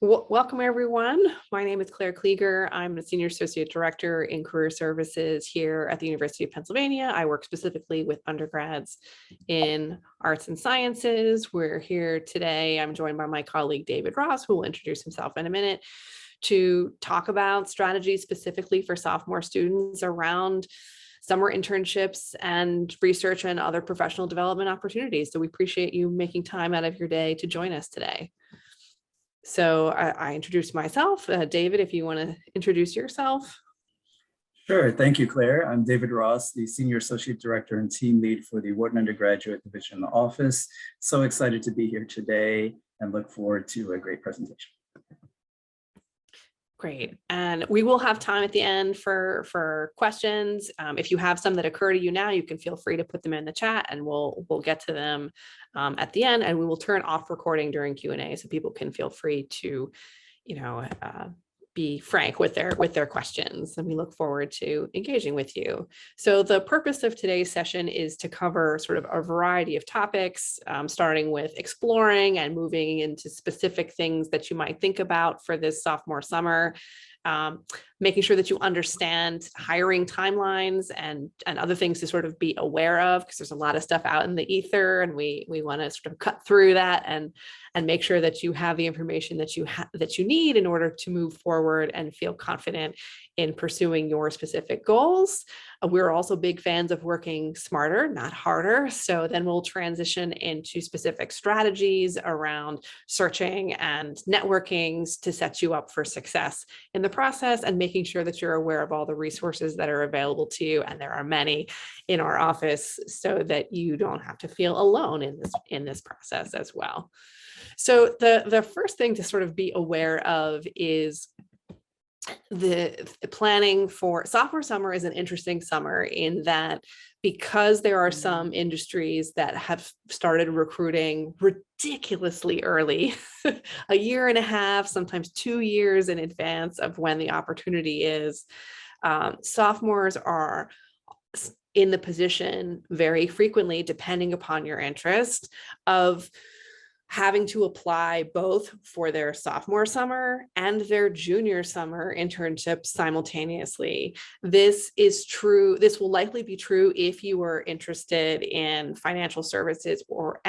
Welcome, everyone. My name is Claire Klieger. I'm a Senior Associate Director in Career Services here at the University of Pennsylvania. I work specifically with undergrads in arts and sciences. We're here today. I'm joined by my colleague, David Ross, who will introduce himself in a minute, to talk about strategies specifically for sophomore students around summer internships and research and other professional development opportunities. So we appreciate you making time out of your day to join us today. So I introduced myself. David, if you want to introduce yourself. Sure. Thank you, Claire. I'm David Ross, the Senior Associate Director and Team Lead for the Wharton Undergraduate Division in the office. So excited to be here today and look forward to a great presentation. Great. And we will have time at the end for questions. If you have some that occur to you now, you can feel free to put them in the chat and we'll get to them at the end, and we will turn off recording during Q&A so people can feel free to, be frank with their questions, and we look forward to engaging with you. So the purpose of today's session is to cover sort of a variety of topics, starting with exploring and moving into specific things that you might think about for this sophomore summer, making sure that you understand hiring timelines and other things to sort of be aware of, because there's a lot of stuff out in the ether, and we want to sort of cut through that and make sure that you have the information that you need in order to move forward and feel confident in pursuing your specific goals. We're also big fans of working smarter, not harder. So then we'll transition into specific strategies around searching and networking to set you up for success in the process, and making sure that you're aware of all the resources that are available to you. And there are many in our office, so that you don't have to feel alone in this process as well. So the first thing to sort of be aware of is the planning for sophomore summer is an interesting summer in that, because there are some industries that have started recruiting ridiculously early, a year and a half, sometimes 2 years in advance of when the opportunity is, sophomores are in the position very frequently, depending upon your interest, of having to apply both for their sophomore summer and their junior summer internships simultaneously. This is true. This will likely be true if you are interested in financial services or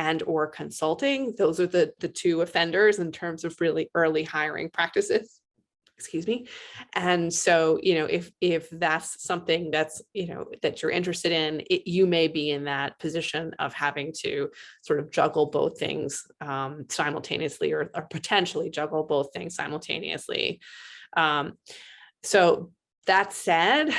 consulting. Those are the two offenders in terms of really early hiring practices. Excuse me. And so, if that's something that's, that you're interested in, you may be in that position of having to sort of juggle both things simultaneously, or potentially juggle both things simultaneously. So that said,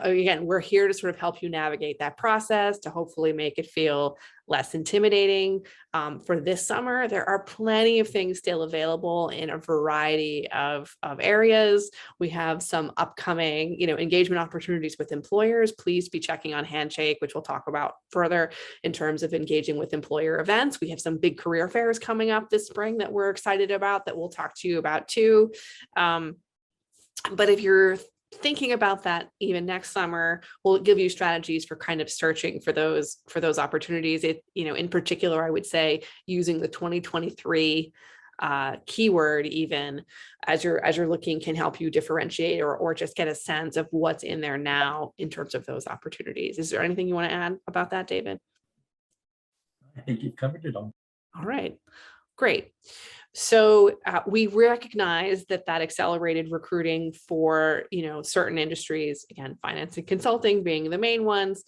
again, we're here to sort of help you navigate that process, to hopefully make it feel less intimidating. For this summer, there are plenty of things still available in a variety of areas. We have some upcoming, engagement opportunities with employers. Please be checking on Handshake, which we'll talk about further in terms of engaging with employer events. We have some big career fairs coming up this spring that we're excited about, that we'll talk to you about too. But if you're thinking about that even next summer, we'll give you strategies for kind of searching for those opportunities. In particular, I would say using the 2023 keyword, even as you're looking, can help you differentiate or just get a sense of what's in there now in terms of those opportunities. Is there anything you want to add about that, David? I think you've covered it all. All right, great. So we recognize that accelerated recruiting for, certain industries, again, finance and consulting being the main ones,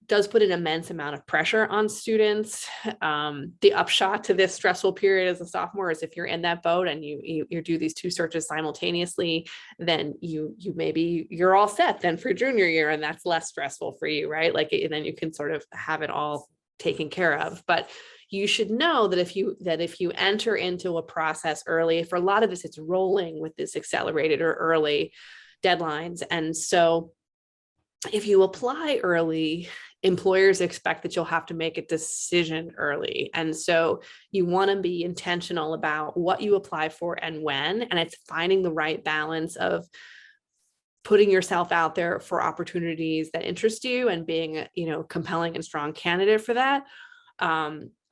does put an immense amount of pressure on students. The upshot to this stressful period as a sophomore is, if you're in that boat and you do these two searches simultaneously, then you're all set then for junior year, and that's less stressful for you, right? And then you can sort of have it all taken care of. But you should know that if you enter into a process early, for a lot of this, it's rolling with this accelerated or early deadlines. And so if you apply early, employers expect that you'll have to make a decision early. And so you want to be intentional about what you apply for and when, and it's finding the right balance of putting yourself out there for opportunities that interest you and being a, compelling and strong candidate for that,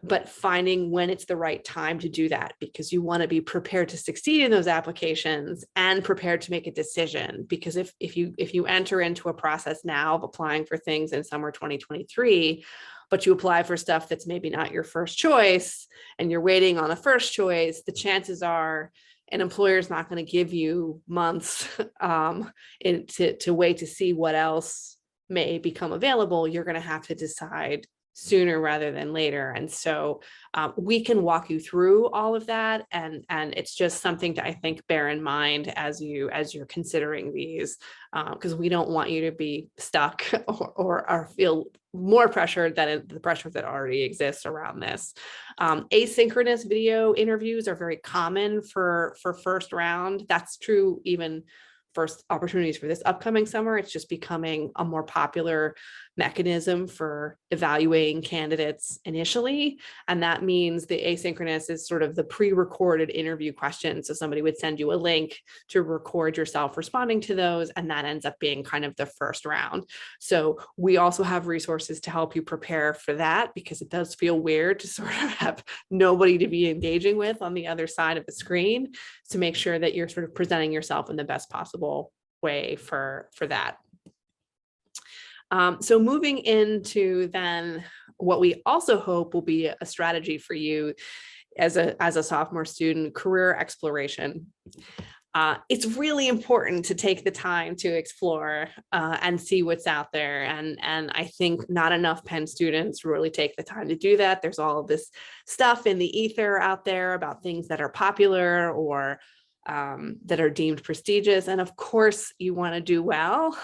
but finding when it's the right time to do that, because you want to be prepared to succeed in those applications and prepared to make a decision. Because if you enter into a process now of applying for things in summer 2023, but you apply for stuff that's maybe not your first choice and you're waiting on the first choice, the chances are an employer is not going to give you months to wait to see what else may become available. You're going to have to decide sooner rather than later. And so we can walk you through all of that. And it's just something to, I think, bear in mind as you're considering these, because we don't want you to be stuck or feel more pressured than the pressure that already exists around this. Asynchronous video interviews are very common for first round. That's true even first opportunities for this upcoming summer. It's just becoming a more popular mechanism for evaluating candidates initially. And that means the asynchronous is sort of the pre-recorded interview questions. So somebody would send you a link to record yourself responding to those, and that ends up being kind of the first round. So we also have resources to help you prepare for that, because it does feel weird to sort of have nobody to be engaging with on the other side of the screen, to make sure that you're sort of presenting yourself in the best possible way for that. So moving into then what we also hope will be a strategy for you as a sophomore student, career exploration. It's really important to take the time to explore and see what's out there. And I think not enough Penn students really take the time to do that. There's all of this stuff in the ether out there about things that are popular or that are deemed prestigious. And of course you want to do well,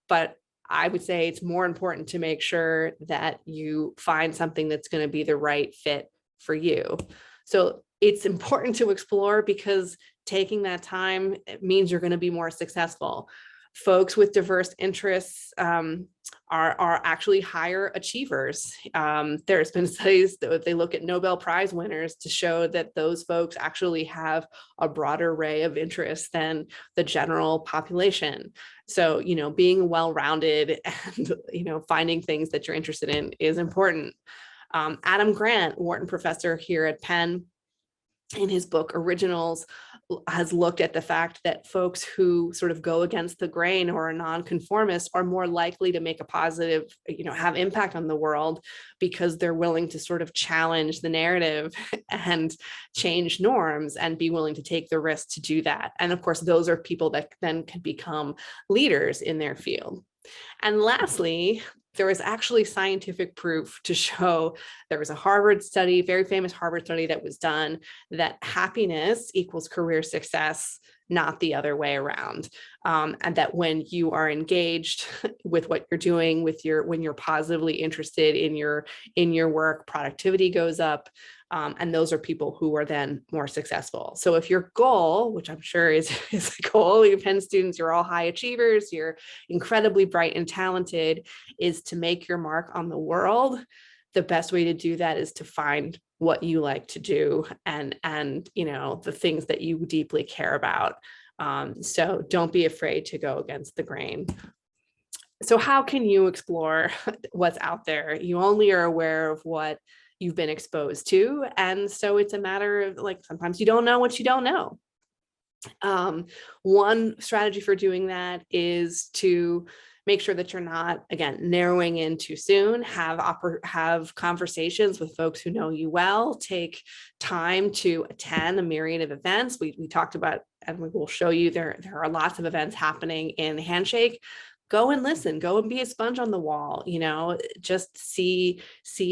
but I would say it's more important to make sure that you find something that's going to be the right fit for you. So it's important to explore, because taking that time means you're going to be more successful. Folks with diverse interests are actually higher achievers. There's been studies that they look at Nobel Prize winners to show that those folks actually have a broader array of interests than the general population. So, being well-rounded and, finding things that you're interested in is important. Adam Grant, Wharton professor here at Penn, in his book Originals, has looked at the fact that folks who sort of go against the grain or are nonconformists are more likely to make a positive, have impact on the world, because they're willing to sort of challenge the narrative and change norms and be willing to take the risk to do that. And of course, those are people that then can become leaders in their field. And lastly, there is actually scientific proof to show, there was a Harvard study, very famous Harvard study that was done, that happiness equals career success, not the other way around. And that when you are engaged with what you're doing, when you're positively interested in your work, productivity goes up. And those are people who are then more successful. So if your goal, which I'm sure is a goal, you Penn students, you're all high achievers, you're incredibly bright and talented, is to make your mark on the world, the best way to do that is to find what you like to do and the things that you deeply care about. So don't be afraid to go against the grain. So how can you explore what's out there? You only are aware of what you've been exposed to. And so it's a matter of, sometimes you don't know what you don't know. One strategy for doing that is to make sure that you're not, again, narrowing in too soon. Have conversations with folks who know you well. Take time to attend a myriad of events. We talked about, and we will show you, there are lots of events happening in Handshake. Go and listen, go and be a sponge on the wall, just see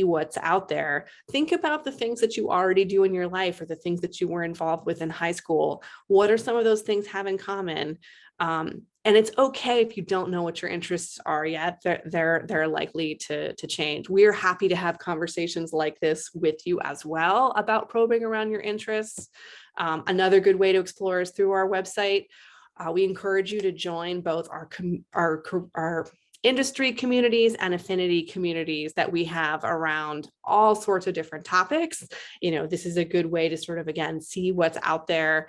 what's out there. Think about the things that you already do in your life, or the things that you were involved with in high school. What are some of those things have in common? And it's okay if you don't know what your interests are yet. They're likely to change. We're happy to have conversations like this with you as well about probing around your interests. Another good way to explore is through our website. We encourage you to join both our industry communities and affinity communities that we have around all sorts of different topics. This is a good way to sort of, again, see what's out there.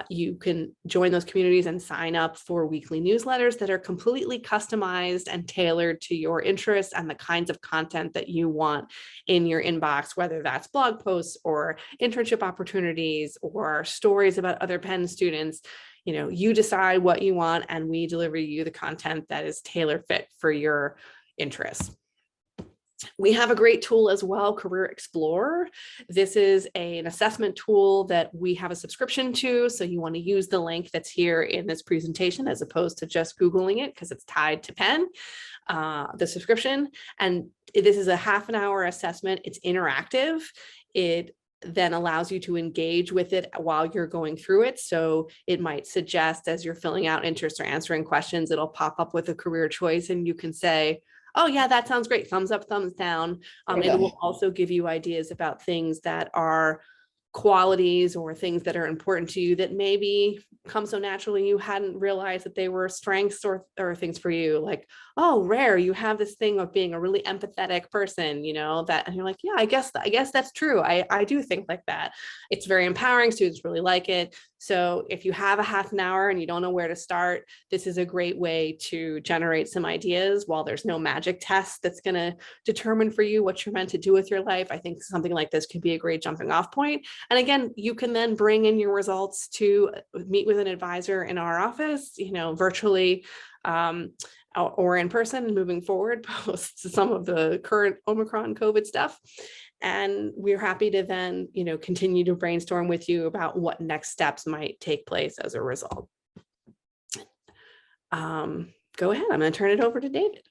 You can join those communities and sign up for weekly newsletters that are completely customized and tailored to your interests and the kinds of content that you want in your inbox, whether that's blog posts or internship opportunities or stories about other Penn students. You decide what you want, and we deliver you the content that is tailor fit for your interests. We have a great tool as well, Career Explorer. This is an assessment tool that we have a subscription to. So you want to use the link that's here in this presentation as opposed to just Googling it, because it's tied to Penn, the subscription. And this is a half-an-hour assessment. It's interactive. It then allows you to engage with it while you're going through it. So it might suggest, as you're filling out interests or answering questions, it'll pop up with a career choice, and you can say, oh yeah, that sounds great. Thumbs up, thumbs down. It will also give you ideas about things that are qualities or things that are important to you that maybe come so naturally you hadn't realized that they were strengths or things for you. Like, oh, Rare, you have this thing of being a really empathetic person, that, and you're like, yeah, I guess that's true. I do think like that. It's very empowering. Students really like it. So if you have a half an hour and you don't know where to start, this is a great way to generate some ideas. While there's no magic test that's going to determine for you what you're meant to do with your life, I think something like this could be a great jumping off point. And again, you can then bring in your results to meet with an advisor in our office, virtually or in person moving forward post some of the current Omicron COVID stuff. And we're happy to then, continue to brainstorm with you about what next steps might take place as a result. Go ahead. I'm going to turn it over to David.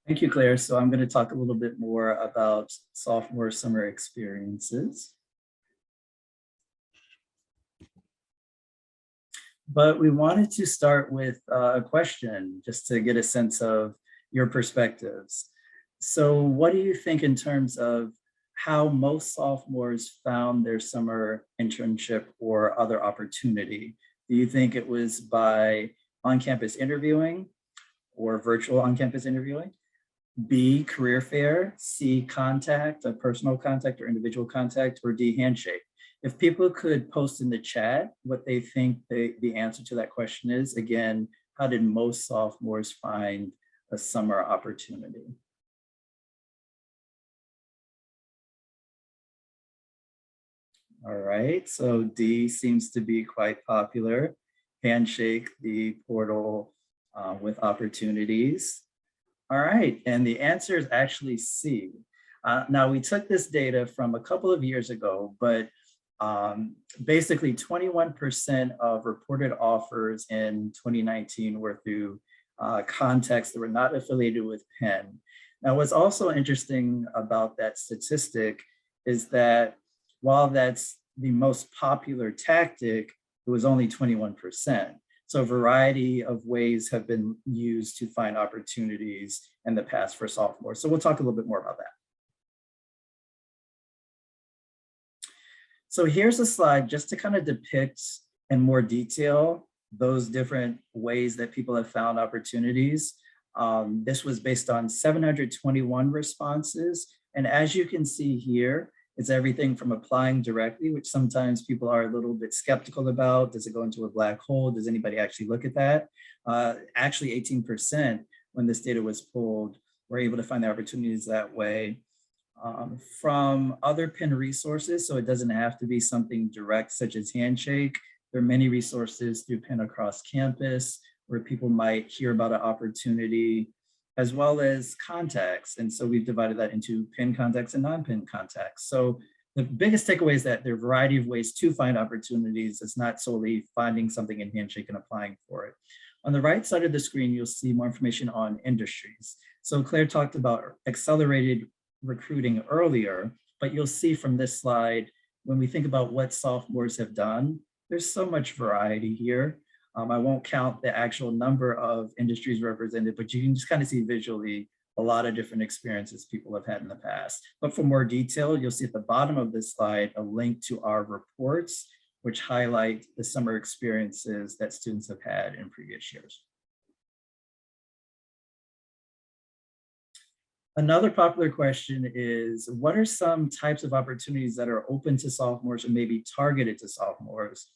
Thank you, Claire. So I'm going to talk a little bit more about sophomore summer experiences. But we wanted to start with a question just to get a sense of your perspectives. So what do you think in terms of how most sophomores found their summer internship or other opportunity? Do you think it was by on-campus interviewing or virtual on-campus interviewing? B, career fair, C, contact, a personal contact or individual contact, or D, handshake? If people could post in the chat what they think the answer to that question is. Again, how did most sophomores find a summer opportunity? All right, so D seems to be quite popular. Handshake, the portal with opportunities. All right, and the answer is actually C. Now, we took this data from a couple of years ago, but basically 21% of reported offers in 2019 were through contacts that were not affiliated with Penn. Now, what's also interesting about that statistic is that while that's the most popular tactic, it was only 21%. So a variety of ways have been used to find opportunities in the past for sophomores. So we'll talk a little bit more about that. So here's a slide just to kind of depict in more detail those different ways that people have found opportunities. This was based on 721 responses. And as you can see here, it's everything from applying directly, which sometimes people are a little bit skeptical about. Does it go into a black hole? Does anybody actually look at that? Actually, 18% when this data was pulled were able to find the opportunities that way. From other Penn resources, so it doesn't have to be something direct such as Handshake. There are many resources through Penn across campus where people might hear about an opportunity, as well as contacts. And so we've divided that into Penn contacts and non-Penn contacts. So the biggest takeaway is that there are a variety of ways to find opportunities. It's not solely finding something in Handshake and applying for it. On the right side of the screen, you'll see more information on industries. So Claire talked about accelerated recruiting earlier, but you'll see from this slide, when we think about what sophomores have done, there's so much variety here. I won't count the actual number of industries represented, but you can just kind of see visually a lot of different experiences people have had in the past. But for more detail, you'll see at the bottom of this slide a link to our reports, which highlight the summer experiences that students have had in previous years. Another popular question is, what are some types of opportunities that are open to sophomores or maybe targeted to sophomores?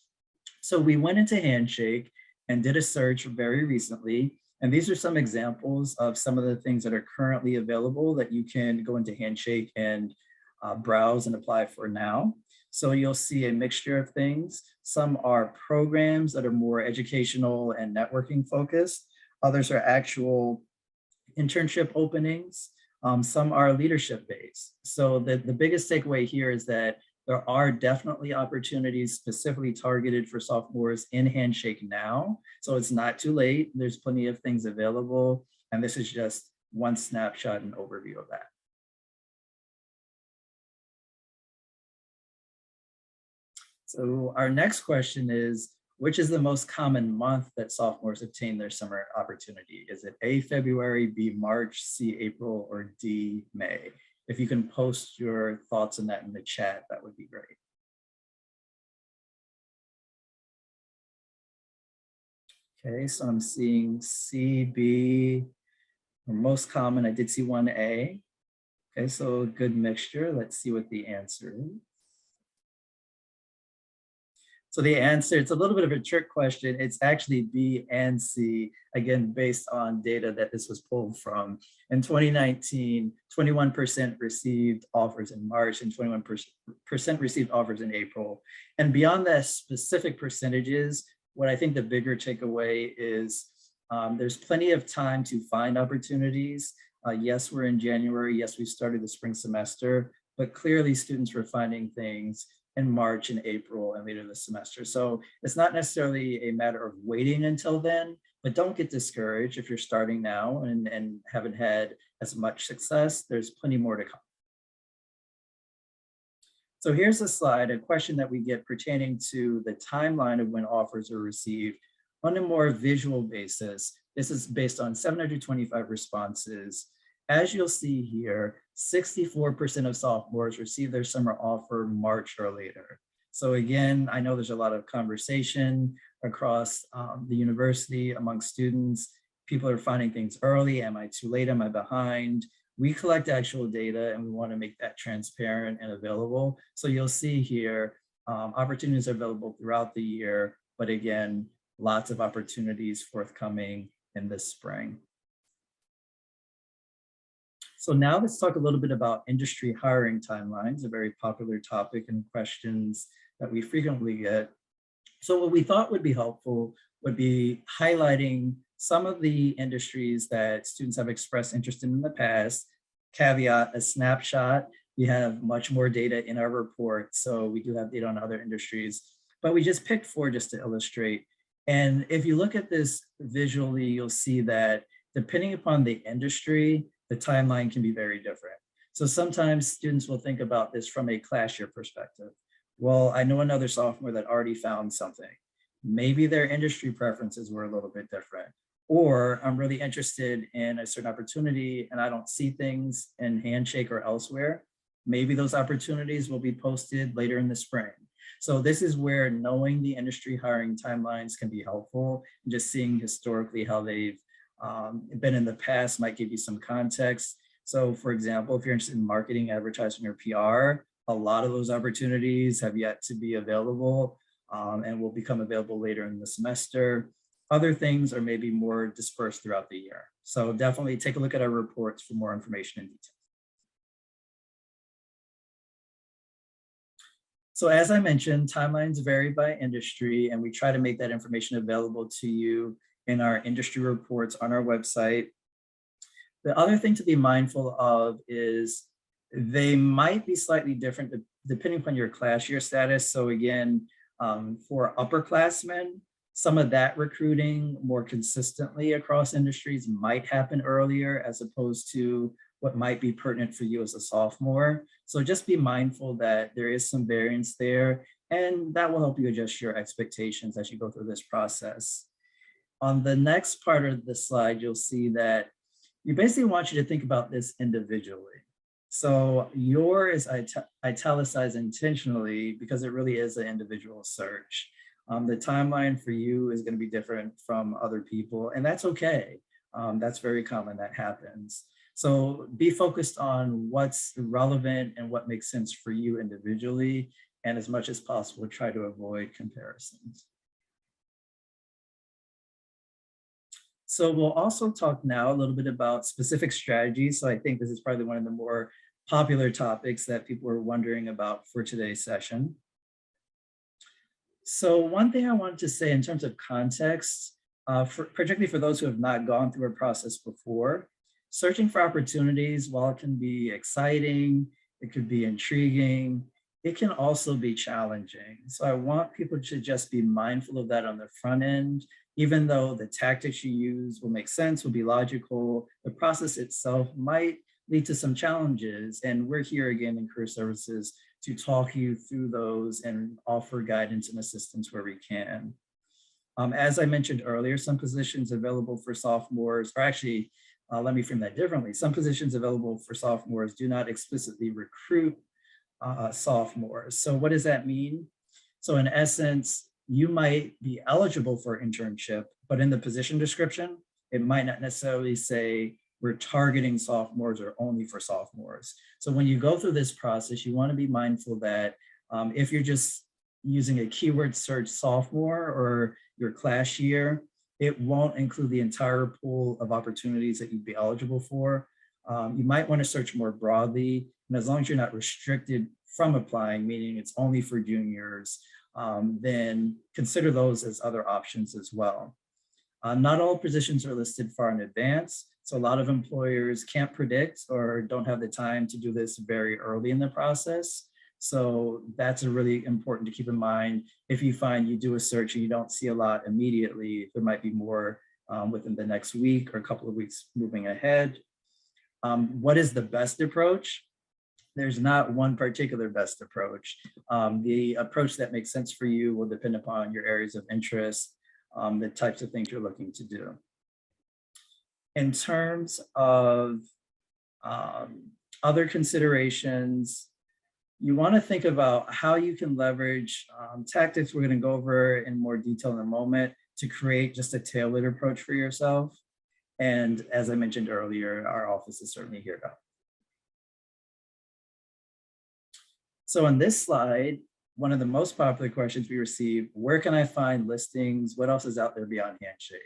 So we went into Handshake and did a search very recently. And these are some examples of some of the things that are currently available that you can go into Handshake and browse and apply for now. So you'll see a mixture of things. Some are programs that are more educational and networking focused. Others are actual internship openings. Some are leadership based. So the biggest takeaway here is that there are definitely opportunities specifically targeted for sophomores in Handshake now. So it's not too late. There's plenty of things available. And this is just one snapshot and overview of that. So our next question is, which is the most common month that sophomores obtain their summer opportunity? Is it A, February, B, March, C, April, or D, May? If you can post your thoughts on that in the chat, that would be great. Okay, so I'm seeing C, B, or most common. I did see 1A. Okay, so a good mixture. Let's see what the answer is. So the answer, it's a little bit of a trick question. It's actually B and C, again, based on data that this was pulled from. In 2019, 21% received offers in March and 21% received offers in April. And beyond the specific percentages, what I think the bigger takeaway is there's plenty of time to find opportunities. Yes, we're in January. Yes, we started the spring semester, but clearly students were finding things in March and April and later this semester. So it's not necessarily a matter of waiting until then, but don't get discouraged if you're starting now and haven't had as much success. There's plenty more to come. So here's a slide, a question that we get pertaining to the timeline of when offers are received on a more visual basis. This is based on 725 responses. As you'll see here, 64% of sophomores receive their summer offer March or later. So again, I know there's a lot of conversation across the university among students. People are finding things early. Am I too late? Am I behind? We collect actual data and we want to make that transparent and available. So you'll see here, opportunities are available throughout the year, but again, lots of opportunities forthcoming in this spring. So now let's talk a little bit about industry hiring timelines, a very popular topic and questions that we frequently get. So what we thought would be helpful would be highlighting some of the industries that students have expressed interest in the past. Caveat, a snapshot. We have much more data in our report, so we do have data on other industries, but we just picked 4 just to illustrate. And if you look at this visually, you'll see that depending upon the industry, the timeline can be very different. So sometimes students will think about this from a class year perspective. Well, I know another sophomore that already found something. Maybe their industry preferences were a little bit different. Or I'm really interested in a certain opportunity and I don't see things in Handshake or elsewhere. Maybe those opportunities will be posted later in the spring. So this is where knowing the industry hiring timelines can be helpful. Just seeing historically how they've been in the past might give you some context. So for example, if you're interested in marketing, advertising, or PR, a lot of those opportunities have yet to be available and will become available later in the semester. Other things are maybe more dispersed throughout the year. So definitely take a look at our reports for more information in detail. So as I mentioned, timelines vary by industry, and we try to make that information available to you in our industry reports on our website. The other thing to be mindful of is they might be slightly different depending upon your class year status. So again, for upperclassmen, some of that recruiting more consistently across industries might happen earlier as opposed to what might be pertinent for you as a sophomore. So just be mindful that there is some variance there, and that will help you adjust your expectations as you go through this process. On the next part of the slide, you'll see that we basically want you to think about this individually. So your is italicized intentionally because it really is an individual search. The timeline for you is going to be different from other people, and that's okay. That's very common, that happens. So be focused on what's relevant and what makes sense for you individually, and as much as possible, try to avoid comparisons. So we'll also talk now a little bit about specific strategies. So I think this is probably one of the more popular topics that people are wondering about for today's session. So one thing I wanted to say in terms of context, particularly for those who have not gone through a process before, searching for opportunities, while it can be exciting, it could be intriguing, it can also be challenging. So I want people to just be mindful of that on the front end. Even though the tactics you use will make sense, will be logical, the process itself might lead to some challenges. And we're here again in Career Services to talk you through those and offer guidance and assistance where we can. As I mentioned earlier, some positions available for sophomores, or actually, let me frame that differently. Some positions available for sophomores do not explicitly recruit sophomores. So what does that mean? So in essence, you might be eligible for an internship, but in the position description, it might not necessarily say we're targeting sophomores or only for sophomores. So when you go through this process, you want to be mindful that if you're just using a keyword search sophomore or your class year, it won't include the entire pool of opportunities that you'd be eligible for. You might want to search more broadly, and as long as you're not restricted from applying, meaning it's only for juniors, then consider those as other options as well. Not all positions are listed far in advance, so a lot of employers can't predict or don't have the time to do this very early in the process. So that's a really important to keep in mind. If you find you do a search and you don't see a lot immediately, there might be more within the next week or a couple of weeks moving ahead. What is the best approach? There's not one particular best approach. The approach that makes sense for you will depend upon your areas of interest, the types of things you're looking to do. In terms of other considerations, you want to think about how you can leverage tactics we're going to go over in more detail in a moment to create just a tailored approach for yourself. And as I mentioned earlier, our office is certainly here to help. So on this slide, one of the most popular questions we receive, where can I find listings? What else is out there beyond Handshake?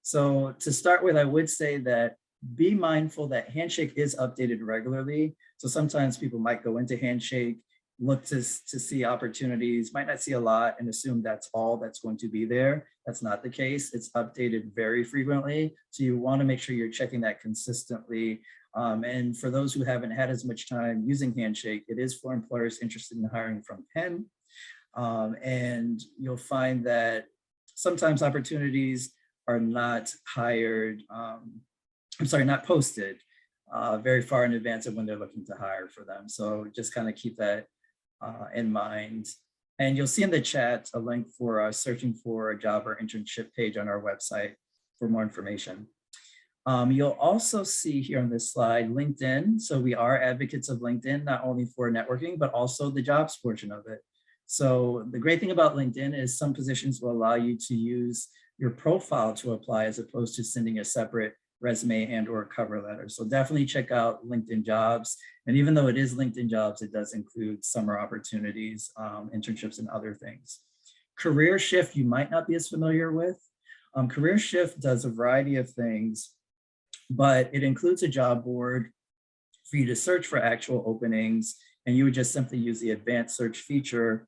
So to start with, I would say that be mindful that Handshake is updated regularly. So sometimes people might go into Handshake, look to see opportunities, might not see a lot and assume that's all that's going to be there. That's not the case. It's updated very frequently. So you want to make sure you're checking that consistently. And for those who haven't had as much time using Handshake, it is for employers interested in hiring from Penn. And you'll find that sometimes opportunities are not not posted very far in advance of when they're looking to hire for them. So just kind of keep that in mind. And you'll see in the chat a link for searching for a job or internship page on our website for more information. You'll also see here on this slide, LinkedIn. So we are advocates of LinkedIn, not only for networking, but also the jobs portion of it. So the great thing about LinkedIn is some positions will allow you to use your profile to apply as opposed to sending a separate resume and or cover letter. So definitely check out LinkedIn Jobs. And even though it is LinkedIn Jobs, it does include summer opportunities, internships and other things. Career Shift, you might not be as familiar with. Career Shift does a variety of things, but it includes a job board for you to search for actual openings. And you would just simply use the advanced search feature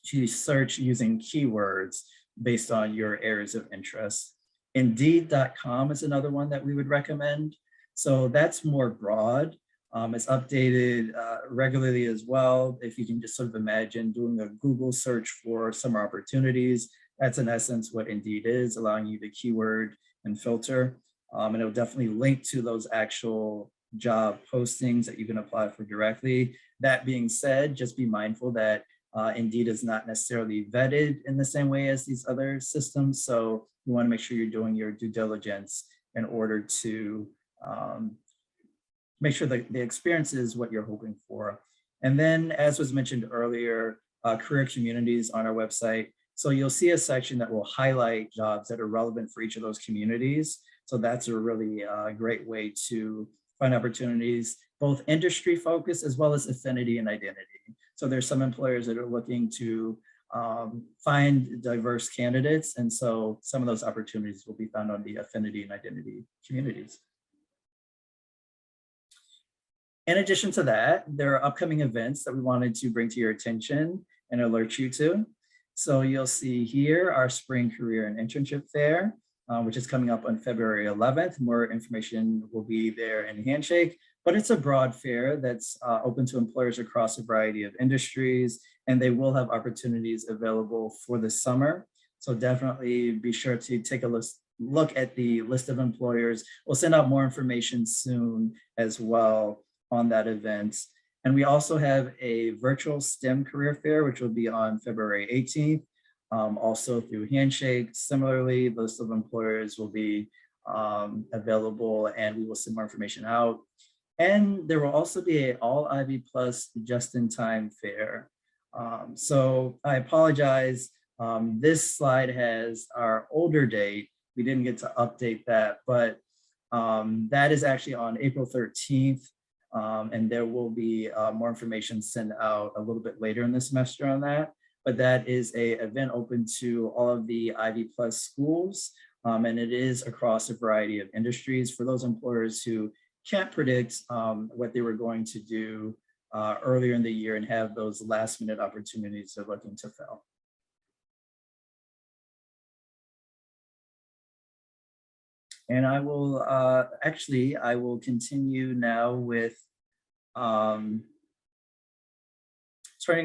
to search using keywords based on your areas of interest. Indeed.com is another one that we would recommend. So that's more broad. It's updated regularly as well. If you can just sort of imagine doing a Google search for summer opportunities, that's in essence what Indeed is, allowing you to keyword and filter. And it'll definitely link to those actual job postings that you can apply for directly. That being said, just be mindful that Indeed is not necessarily vetted in the same way as these other systems. So you want to make sure you're doing your due diligence in order to make sure that the experience is what you're hoping for. And then, as was mentioned earlier, career communities on our website. So you'll see a section that will highlight jobs that are relevant for each of those communities. So that's a really great way to find opportunities, both industry focused as well as affinity and identity. So there's some employers that are looking to find diverse candidates. And so some of those opportunities will be found on the affinity and identity communities. In addition to that, there are upcoming events that we wanted to bring to your attention and alert you to. So you'll see here our Spring Career and Internship Fair, which is coming up on February 11th. More information will be there in Handshake, but it's a broad fair that's open to employers across a variety of industries, and they will have opportunities available for the summer. So definitely be sure to take a look at the list of employers. We'll send out more information soon as well on that event. And we also have a virtual STEM career fair, which will be on February 18th, also through Handshake. Similarly, the list of employers will be available, and we will send more information out. And there will also be an all Ivy Plus just-in-time fair. So I apologize. This slide has our older date. We didn't get to update that, but that is actually on April 13th. And there will be more information sent out a little bit later in the semester on that. But that is an event open to all of the Ivy Plus schools. And it is across a variety of industries for those employers who can't predict what they were going to do earlier in the year and have those last minute opportunities they're looking to fill. And I will I will continue now with turning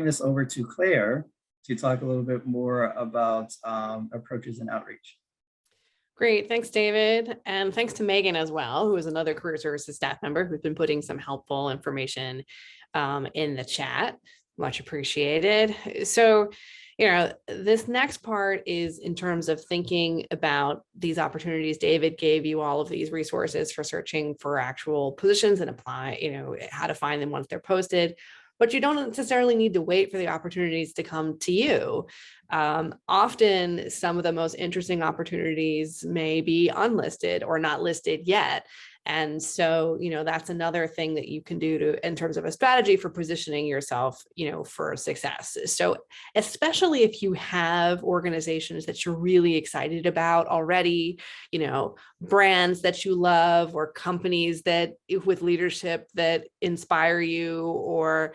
this over to Claire to talk a little bit more about approaches and outreach. Great, thanks, David. And thanks to Megan as well, who is another career services staff member who's been putting some helpful information in the chat. Much appreciated. So, this next part is in terms of thinking about these opportunities. David gave you all of these resources for searching for actual positions and apply, how to find them once they're posted. But you don't necessarily need to wait for the opportunities to come to you. Often some of the most interesting opportunities may be unlisted or not listed yet. And so, that's another thing that you can do in terms of a strategy for positioning yourself, for success. So especially if you have organizations that you're really excited about already, brands that you love or companies that with leadership that inspire you, or,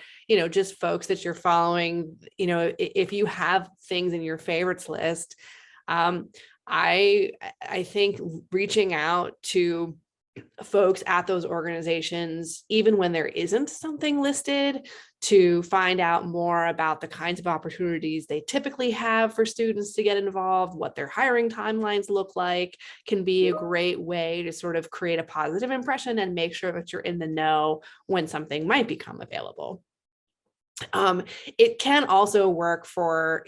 just folks that you're following, if you have things in your favorites list, I think reaching out to folks at those organizations, even when there isn't something listed, to find out more about the kinds of opportunities they typically have for students to get involved, what their hiring timelines look like, can be a great way to sort of create a positive impression and make sure that you're in the know when something might become available. It can also work for,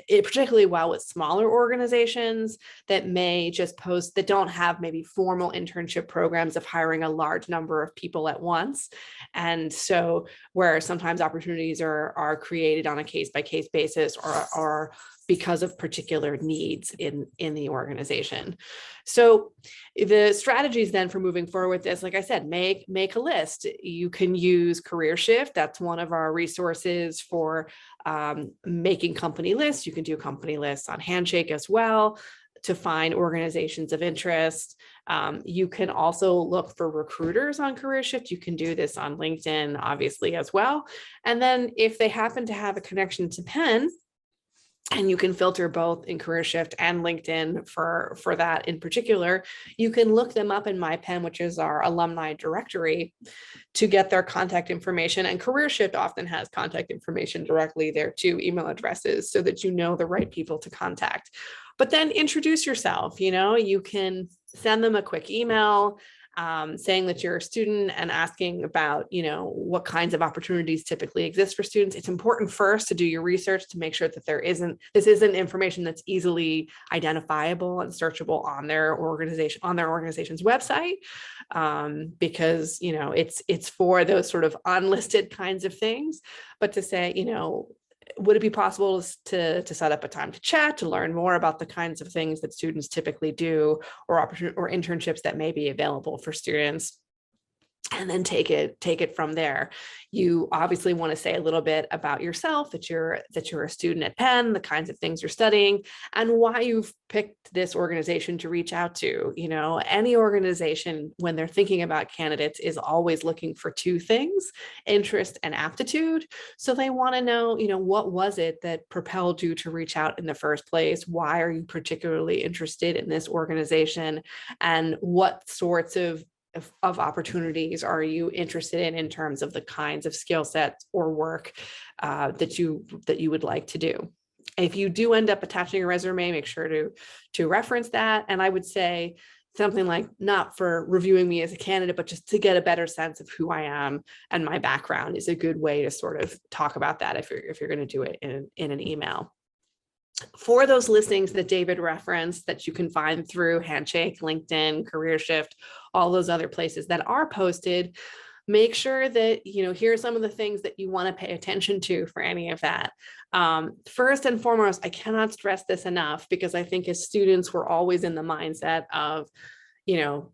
particularly well with smaller organizations that may just post, that don't have maybe formal internship programs of hiring a large number of people at once. And so where sometimes opportunities are created on a case-by-case basis or because of particular needs in the organization. So the strategies then for moving forward with this, like I said, make a list. You can use CareerShift. That's one of our resources for making company lists. You can do company lists on Handshake as well to find organizations of interest. You can also look for recruiters on CareerShift. You can do this on LinkedIn, obviously, as well. And then if they happen to have a connection to Penn, and you can filter both in CareerShift and LinkedIn for that in particular, you can look them up in MyPenn, which is our alumni directory, to get their contact information. And CareerShift often has contact information directly there too, email addresses, so that you know the right people to contact. But then introduce yourself. You can send them a quick email saying that you're a student and asking about, what kinds of opportunities typically exist for students. It's important first to do your research to make sure that this isn't information that's easily identifiable and searchable on their organization's website, because, it's for those sort of unlisted kinds of things. But to say, would it be possible to set up a time to chat, to learn more about the kinds of things that students typically do, or internships that may be available for students? and then take it from there. You obviously want to say a little bit about yourself, that you're a student at Penn, the kinds of things you're studying, and why you've picked this organization to reach out to. Any organization, when they're thinking about candidates, is always looking for two things: interest and aptitude. So they want to know, what was it that propelled you to reach out in the first place? Why are you particularly interested in this organization? And what sorts of opportunities are you interested in terms of the kinds of skill sets or work that you would like to do? If you do end up attaching a resume, make sure to reference that. And I would say something like, not for reviewing me as a candidate, but just to get a better sense of who I am and my background, is a good way to sort of talk about that if you're going to do it in an email. For those listings that David referenced that you can find through Handshake, LinkedIn, CareerShift, all those other places that are posted, make sure that, here are some of the things that you want to pay attention to for any of that. First and foremost, I cannot stress this enough, because I think as students, we're always in the mindset of,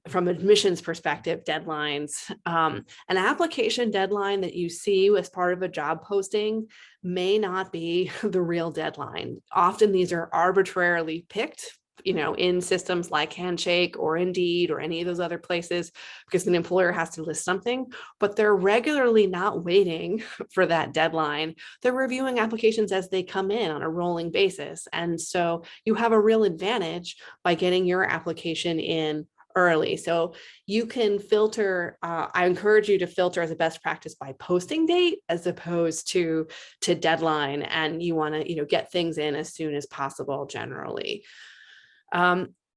from admissions perspective, deadlines. An application deadline that you see as part of a job posting may not be the real deadline. Often these are arbitrarily picked, in systems like Handshake or Indeed or any of those other places, because an employer has to list something, but they're regularly not waiting for that deadline. They're reviewing applications as they come in on a rolling basis. And so you have a real advantage by getting your application in early. So you can filter, I encourage you to filter as a best practice by posting date as opposed to deadline. And you want to, get things in as soon as possible generally.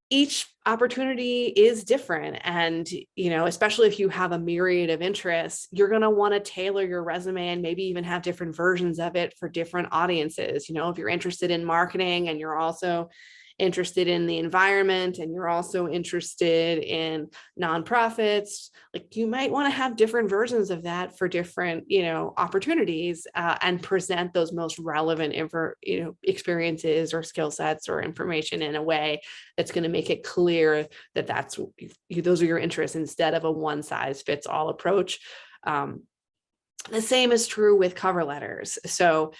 Each opportunity is different. And, especially if you have a myriad of interests, you're going to want to tailor your resume and maybe even have different versions of it for different audiences. If you're interested in marketing and you're also interested in the environment and you're also interested in nonprofits, like you might want to have different versions of that for different, opportunities, and present those most relevant experiences or skill sets or information in a way that's going to make it clear that those are your interests, instead of a one size fits all approach. The same is true with cover letters. So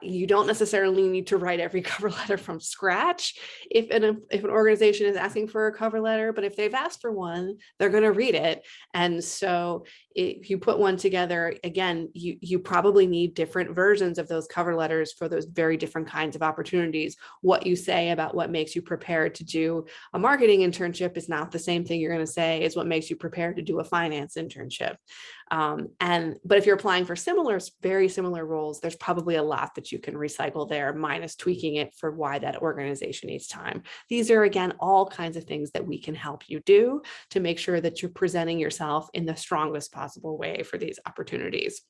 you don't necessarily need to write every cover letter from scratch if an organization is asking for a cover letter, but if they've asked for one, they're going to read it. And so if you put one together, again, you probably need different versions of those cover letters for those very different kinds of opportunities. What you say about what makes you prepared to do a marketing internship is not the same thing you're going to say is what makes you prepared to do a finance internship. But if you're applying for very similar roles, there's probably a lot that you can recycle there, minus tweaking it for why that organization needs time. These are, again, all kinds of things that we can help you do to make sure that you're presenting yourself in the strongest possible way for these opportunities.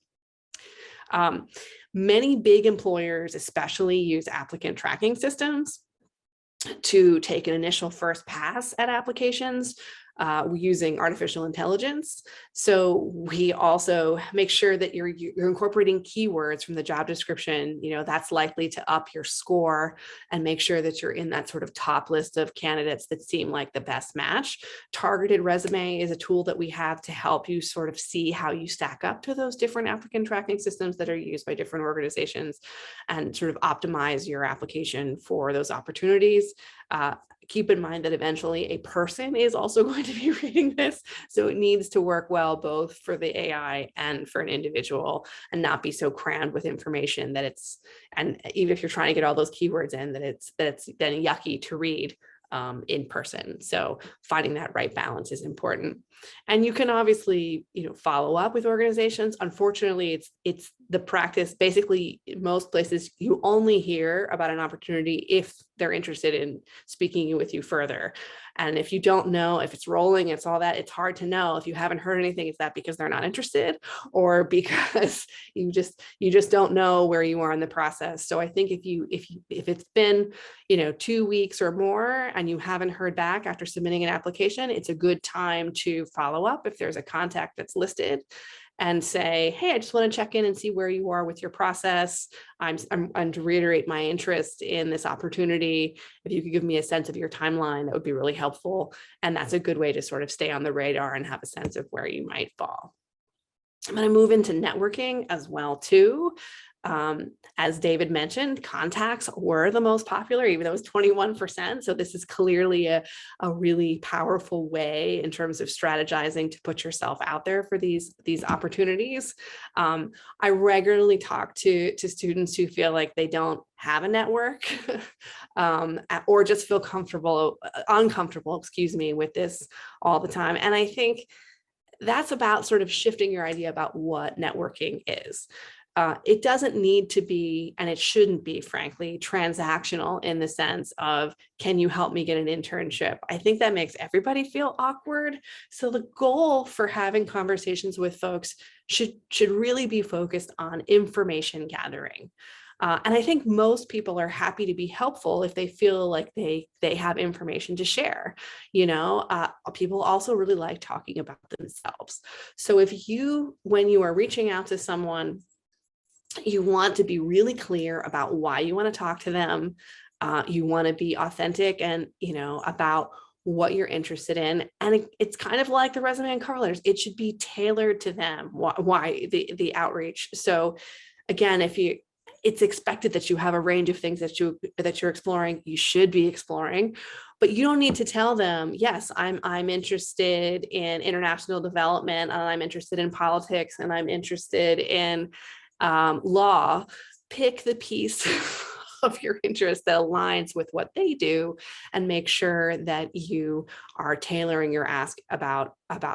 Many big employers especially use applicant tracking systems to take an initial first pass at applications using artificial intelligence. So we also make sure that you're incorporating keywords from the job description. That's likely to up your score and make sure that you're in that sort of top list of candidates that seem like the best match. Targeted resume is a tool that we have to help you sort of see how you stack up to those different applicant tracking systems that are used by different organizations and sort of optimize your application for those opportunities. Keep in mind that eventually a person is also going to be reading this. So it needs to work well, both for the AI and for an individual, and not be so crammed with information and even if you're trying to get all those keywords in, that it's then yucky to read in person. So finding that right balance is important. And you can obviously, follow up with organizations. Unfortunately, it's the practice. Basically, in most places, you only hear about an opportunity if they're interested in speaking with you further. And if you don't know if it's rolling, it's all that, it's hard to know. If you haven't heard anything, is that because they're not interested or because you just don't know where you are in the process? So I think if it's been, 2 weeks or more and you haven't heard back after submitting an application, it's a good time to follow up if there's a contact that's listed. and say, hey, I just want to check in and see where you are with your process. I'm to reiterate my interest in this opportunity. If you could give me a sense of your timeline, that would be really helpful. And that's a good way to sort of stay on the radar and have a sense of where you might fall. I'm going to move into networking as well, too. As David mentioned, contacts were the most popular, even though it was 21%. So this is clearly a really powerful way in terms of strategizing to put yourself out there for these opportunities. I regularly talk to students who feel like they don't have a network or just feel uncomfortable, with this all the time. And I think that's about sort of shifting your idea about what networking is. It doesn't need to be, and it shouldn't be, frankly, transactional in the sense of, can you help me get an internship? I think that makes everybody feel awkward. So the goal for having conversations with folks should really be focused on information gathering. And I think most people are happy to be helpful if they feel like they have information to share. People also really like talking about themselves. So when you are reaching out to someone, you want to be really clear about why you want to talk to them. You want to be authentic and, about what you're interested in. And it's kind of like the resume and cover letters. It should be tailored to them. Why the outreach. So again, it's expected that you have a range of things that you're exploring. You should be exploring, but you don't need to tell them, yes, I'm interested in international development, and I'm interested in politics, and I'm interested in law. Pick the piece of your interest that aligns with what they do, and make sure that you are tailoring your ask about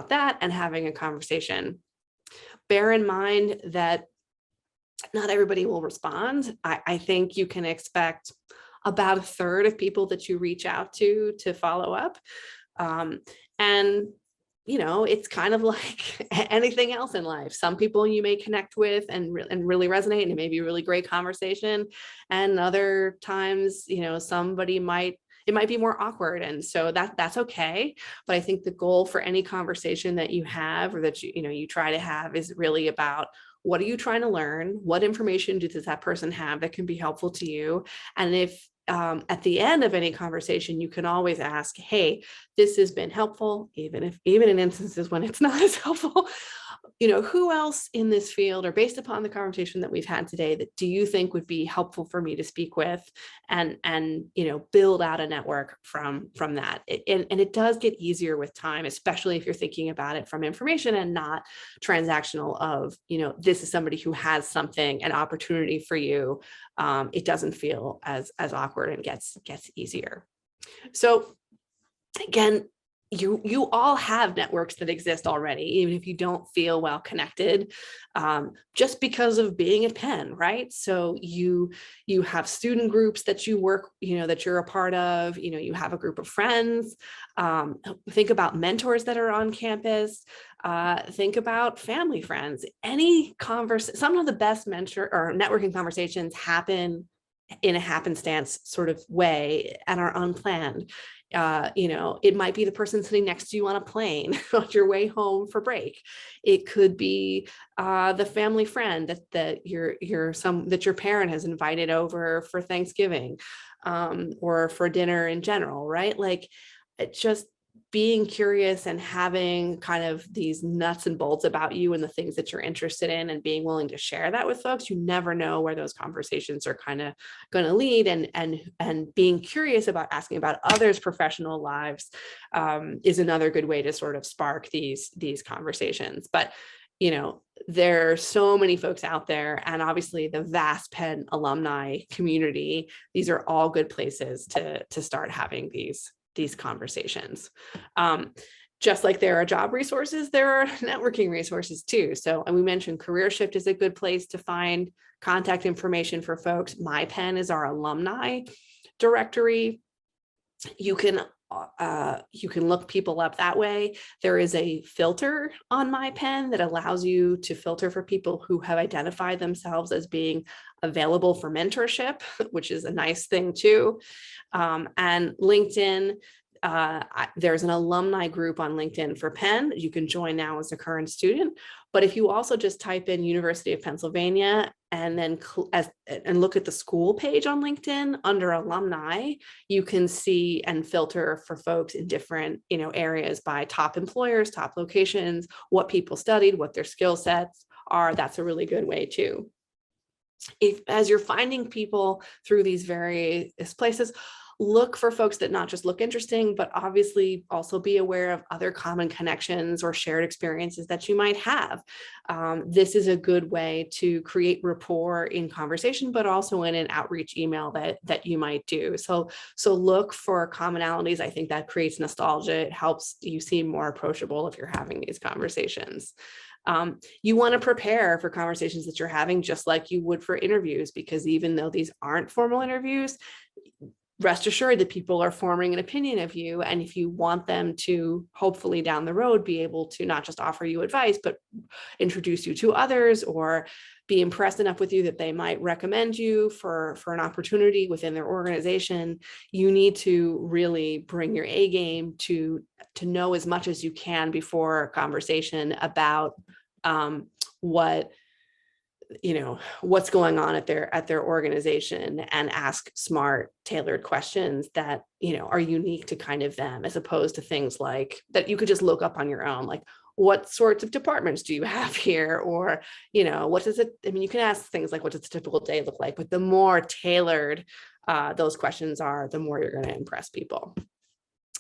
that and having a conversation. Bear in mind that not everybody will respond. I think you can expect about a third of people that you reach out to follow up. And it's kind of like anything else in life. Some people you may connect with and really resonate, and it may be a really great conversation. And other times, it might be more awkward. And so that's okay. But I think the goal for any conversation that you have, or that you try to have, is really about, what are you trying to learn? What information does that person have that can be helpful to you? And if at the end of any conversation, you can always ask, hey, this has been helpful, even in instances when it's not as helpful. Who else in this field, or based upon the conversation that we've had today, that do you think would be helpful for me to speak with, and build out a network from that. And it does get easier with time, especially if you're thinking about it from information and not transactional of, this is somebody who has something, an opportunity for you. It doesn't feel as awkward, and gets easier. So again, you all have networks that exist already, even if you don't feel well connected, just because of being at Penn, right? So you have student groups that you work, that you're a part of. You have a group of friends. Think about mentors that are on campus. Think about family friends. Some of the best mentor or networking conversations happen in a happenstance sort of way and are unplanned. It might be the person sitting next to you on a plane on your way home for break. It could be the family friend that your parent has invited over for Thanksgiving, or for dinner in general, right? Like, just being curious and having kind of these nuts and bolts about you and the things that you're interested in, and being willing to share that with folks. You never know where those conversations are kind of going to lead, and being curious about asking about others' professional lives is another good way to sort of spark these conversations. But there are so many folks out there, and obviously the vast Penn alumni community. These are all good places to start having these conversations. Just like there are job resources, there are networking resources too. So, and we mentioned CareerShift is a good place to find contact information for folks. My Penn is our alumni directory. You can look people up that way. There is a filter on My Penn that allows you to filter for people who have identified themselves as being available for mentorship, which is a nice thing too. And LinkedIn, there's an alumni group on LinkedIn for Penn. You can join now as a current student. But if you also just type in University of Pennsylvania and then and look at the school page on LinkedIn under alumni, you can see and filter for folks in different, areas by top employers, top locations, what people studied, what their skill sets are. That's a really good way too. As you're finding people through these various places, look for folks that not just look interesting, but obviously also be aware of other common connections or shared experiences that you might have. This is a good way to create rapport in conversation, but also in an outreach email that you might do. So look for commonalities. I think that creates nostalgia. It helps you seem more approachable if you're having these conversations. You want to prepare for conversations that you're having just like you would for interviews, because even though these aren't formal interviews, rest assured that people are forming an opinion of you. And if you want them to hopefully down the road be able to not just offer you advice, but introduce you to others or be impressed enough with you that they might recommend you for an opportunity within their organization, you need to really bring your A game to know as much as you can before a conversation about what's going on at their organization, and ask smart, tailored questions that, are unique to kind of them, as opposed to things like that you could just look up on your own, like, what sorts of departments do you have here? Or, what does it, you can ask things like, what does a typical day look like? But the more tailored those questions are, the more you're going to impress people.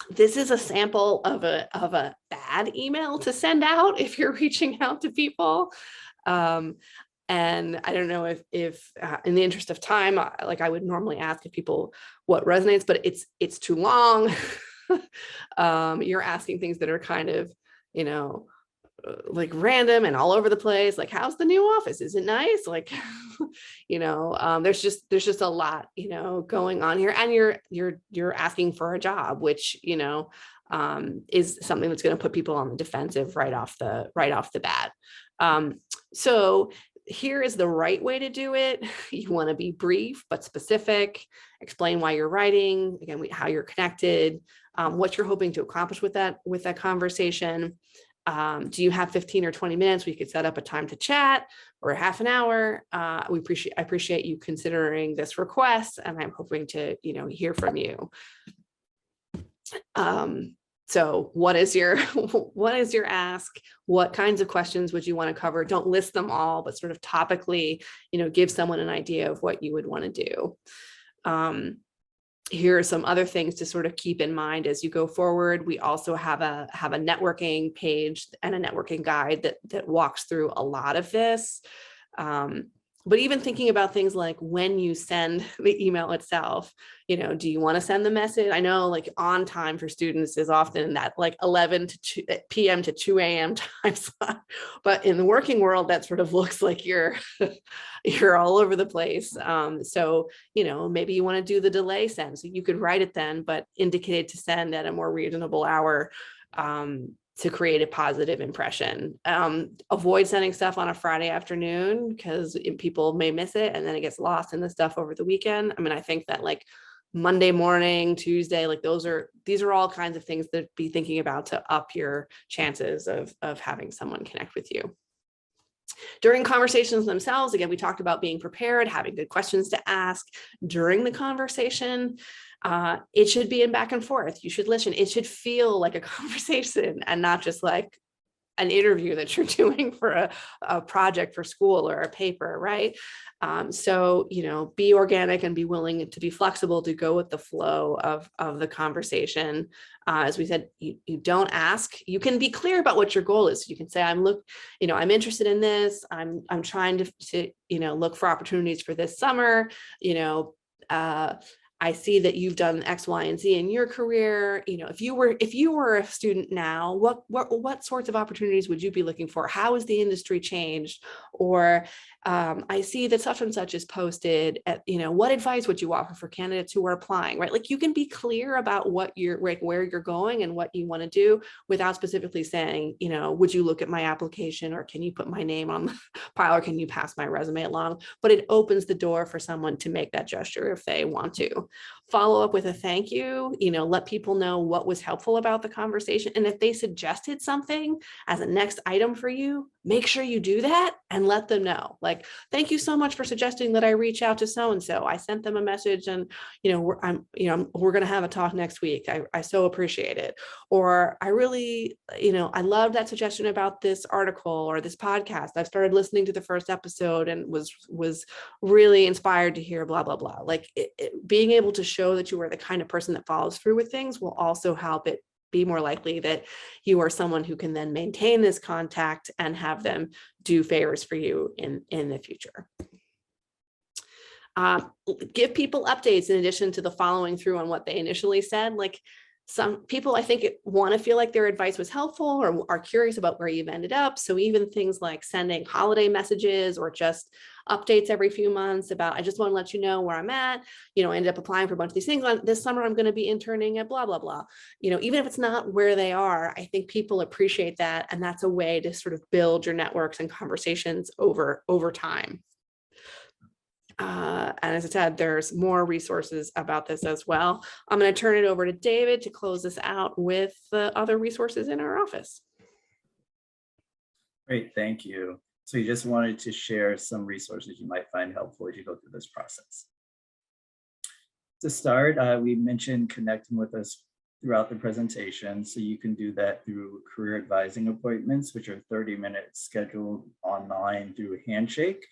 This is a sample of a bad email to send out if you're reaching out to people. And I don't know if in the interest of time, I would normally ask if people what resonates, but it's too long. You're asking things that are kind of, like random and all over the place. Like, how's the new office? Is it nice? Like, there's just a lot, going on here, and you're asking for a job, which, is something that's going to put people on the defensive right off the bat. So here is the right way to do it. You want to be brief but specific. Explain why you're writing, again, how you're connected, what you're hoping to accomplish with that conversation. Do you have 15 or 20 minutes? We could set up a time to chat, or a half an hour. I appreciate you considering this request, and I'm hoping to, hear from you. So what is your ask? What kinds of questions would you want to cover? Don't list them all, but sort of topically, give someone an idea of what you would want to do. Here are some other things to sort of keep in mind as you go forward. We also have a networking page and a networking guide that walks through a lot of this. But even thinking about things like when you send the email itself, do you want to send the message? I know like on time for students is often that like 11 p.m. to 2 a.m. time slot. But in the working world, that sort of looks like you're all over the place. So, maybe you want to do the delay send. So you could write it then, but indicate it to send at a more reasonable hour. To create a positive impression. Avoid sending stuff on a Friday afternoon, because people may miss it and then it gets lost in the stuff over the weekend. I think that like Monday morning, Tuesday, like these are all kinds of things that be thinking about to up your chances of having someone connect with you. During conversations themselves, again, we talked about being prepared, having good questions to ask during the conversation. It should be in back and forth. You should listen. It should feel like a conversation and not just like an interview that you're doing for a project for school or a paper, right? So, be organic and be willing to be flexible to go with the flow of the conversation. As we said, you don't ask. You can be clear about what your goal is. You can say, I'm interested in this. I'm trying to look for opportunities for this summer. I see that you've done X, Y, and Z in your career. If you were a student now, what sorts of opportunities would you be looking for? How has the industry changed? Or I see that such and such is posted. What advice would you offer for candidates who are applying? Right? Like you can be clear about where you're going and what you want to do without specifically saying, would you look at my application, or can you put my name on the pile, or can you pass my resume along? But it opens the door for someone to make that gesture if they want to. follow up with a thank you, let people know what was helpful about the conversation. And if they suggested something as a next item for you, make sure you do that and let them know. Like, thank you so much for suggesting that I reach out to so-and-so. I sent them a message and, we're going to have a talk next week. I so appreciate it. Or I really, I love that suggestion about this article or this podcast. I've started listening to the first episode and was really inspired to hear blah, blah, blah. Like being able to show that you are the kind of person that follows through with things will also help it be more likely that you are someone who can then maintain this contact and have them do favors for you in the future. Give people updates in addition to the following through on what they initially said. Like some people, I think, want to feel like their advice was helpful or are curious about where you've ended up. So even things like sending holiday messages or just updates every few months about, I just want to let you know where I'm at, I ended up applying for a bunch of these things. This summer, I'm going to be interning at blah, blah, blah. Even if it's not where they are, I think people appreciate that. And that's a way to sort of build your networks and conversations over time. And as I said, there's more resources about this as well. I'm going to turn it over to David to close this out with the other resources in our office. Great, thank you. So you just wanted to share some resources you might find helpful as you go through this process. To start, we mentioned connecting with us throughout the presentation. So you can do that through career advising appointments, which are 30 minutes scheduled online through Handshake.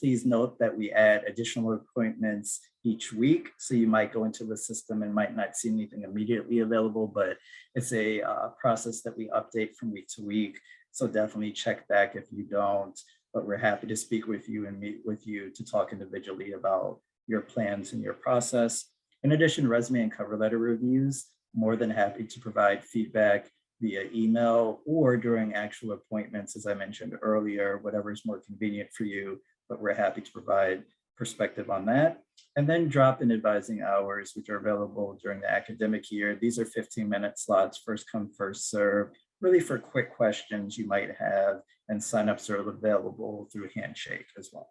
Please note that we add additional appointments each week. So you might go into the system and might not see anything immediately available, but it's a process that we update from week to week. So definitely check back if you don't, but we're happy to speak with you and meet with you to talk individually about your plans and your process. In addition, resume and cover letter reviews, more than happy to provide feedback via email or during actual appointments, as I mentioned earlier, whatever is more convenient for you, but we're happy to provide perspective on that. And then drop-in advising hours, which are available during the academic year. These are 15-minute slots, first come, first serve, really for quick questions you might have, and signups are available through Handshake as well.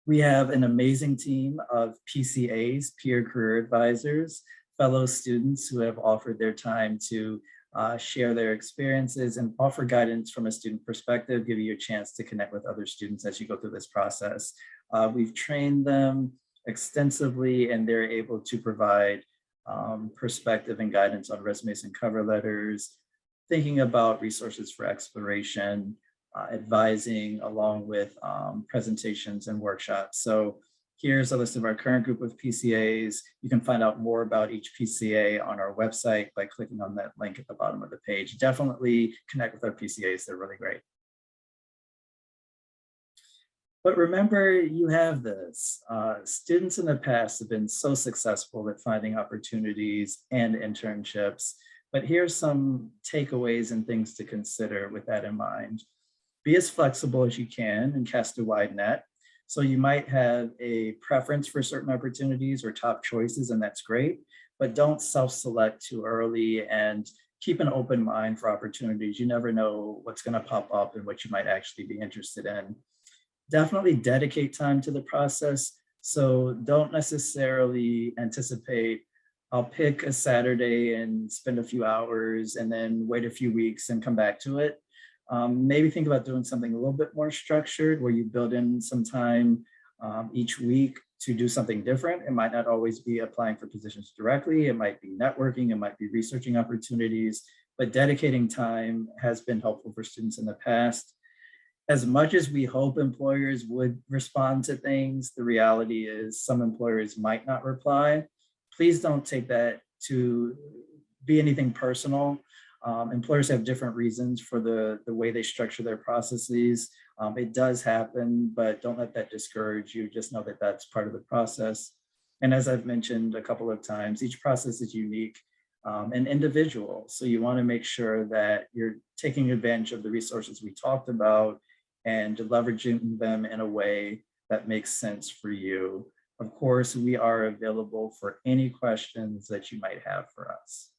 We have an amazing team of PCAs, peer career advisors, fellow students who have offered their time to share their experiences and offer guidance from a student perspective, give you a chance to connect with other students as you go through this process. We've trained them extensively and they're able to provide perspective and guidance on resumes and cover letters, thinking about resources for exploration, advising along with presentations and workshops. So here's a list of our current group of PCAs. You can find out more about each PCA on our website by clicking on that link at the bottom of the page. Definitely connect with our PCAs, they're really great. But remember, you have this. Students in the past have been so successful at finding opportunities and internships, but here's some takeaways and things to consider with that in mind. Be as flexible as you can and cast a wide net. So you might have a preference for certain opportunities or top choices, and that's great, but don't self-select too early and keep an open mind for opportunities. You never know what's going to pop up and what you might actually be interested in. Definitely dedicate time to the process. So don't necessarily anticipate, I'll pick a Saturday and spend a few hours and then wait a few weeks and come back to it. Maybe think about doing something a little bit more structured where you build in some time each week to do something different. It might not always be applying for positions directly. It might be networking. It might be researching opportunities, but dedicating time has been helpful for students in the past. As much as we hope employers would respond to things, the reality is some employers might not reply. Please don't take that to be anything personal. Employers have different reasons for the way they structure their processes. It does happen, but don't let that discourage you. Just know that that's part of the process. And as I've mentioned a couple of times, each process is unique and individual. So you want to make sure that you're taking advantage of the resources we talked about and leveraging them in a way that makes sense for you. Of course, we are available for any questions that you might have for us.